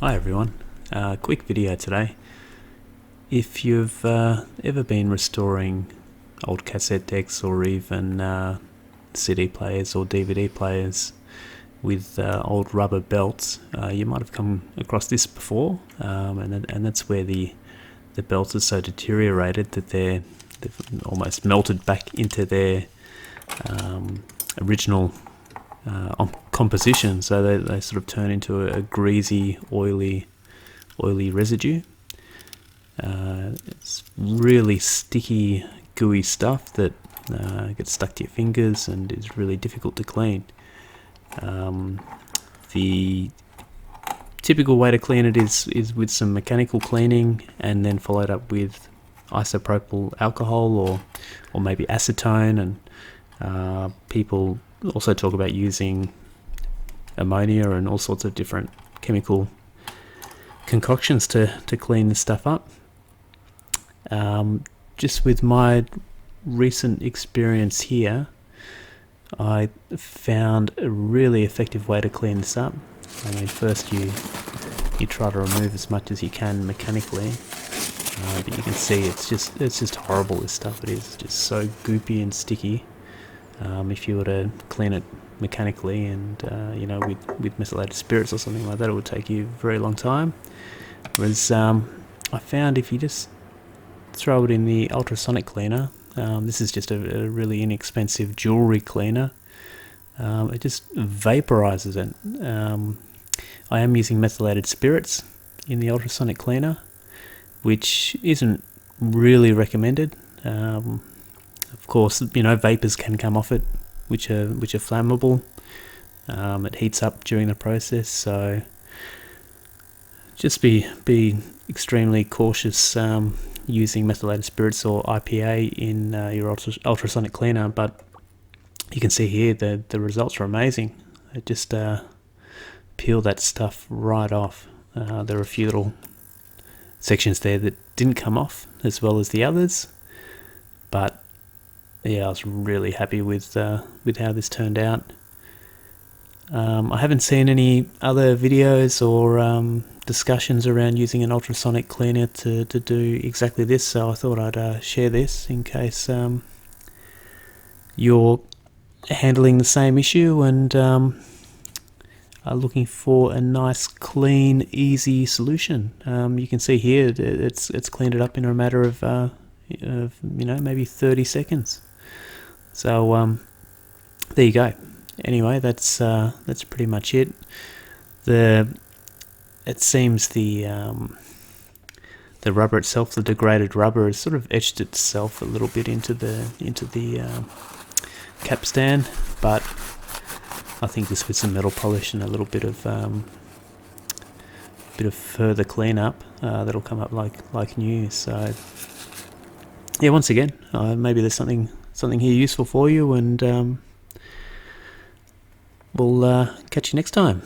Hi everyone, quick video today. If you've ever been restoring old cassette decks or even CD players or DVD players with old rubber belts, you might have come across this before, and that's where the belts are so deteriorated that they've almost melted back into their original composition, so they sort of turn into a greasy, oily residue. It's really sticky, gooey stuff that gets stuck to your fingers and is really difficult to clean. The typical way to clean it is with some mechanical cleaning, and then followed up with isopropyl alcohol or maybe acetone, and people also talk about using ammonia and all sorts of different chemical concoctions to clean this stuff up. Just with my recent experience here, I found a really effective way to clean this up. I mean, first you try to remove as much as you can mechanically, but you can see it's just horrible, this stuff. It is just so goopy and sticky. If you were to clean it mechanically and with methylated spirits or something like that, it would take you a very long time. Whereas I found if you just throw it in the ultrasonic cleaner, this is just a really inexpensive jewelry cleaner, it just vaporizes it. I am using methylated spirits in the ultrasonic cleaner, which isn't really recommended. Of course, vapors can come off it, which are flammable. It heats up during the process, so just be extremely cautious using methylated spirits or IPA in your ultrasonic cleaner. But you can see here the results are amazing. It just peel that stuff right off. There are a few little sections there that didn't come off as well as the others, but yeah, I was really happy with how this turned out. I haven't seen any other videos or discussions around using an ultrasonic cleaner to do exactly this, so I thought I'd share this in case you're handling the same issue and are looking for a nice, clean, easy solution. You can see here it's cleaned it up in a matter of maybe 30 seconds. So there you go. Anyway, that's pretty much it. It seems the rubber itself, the degraded rubber, has sort of etched itself a little bit into the capstan, but I think just with some metal polish and a little bit of further cleanup, that'll come up like new. So yeah, once again, maybe there's something here useful for you, and we'll catch you next time.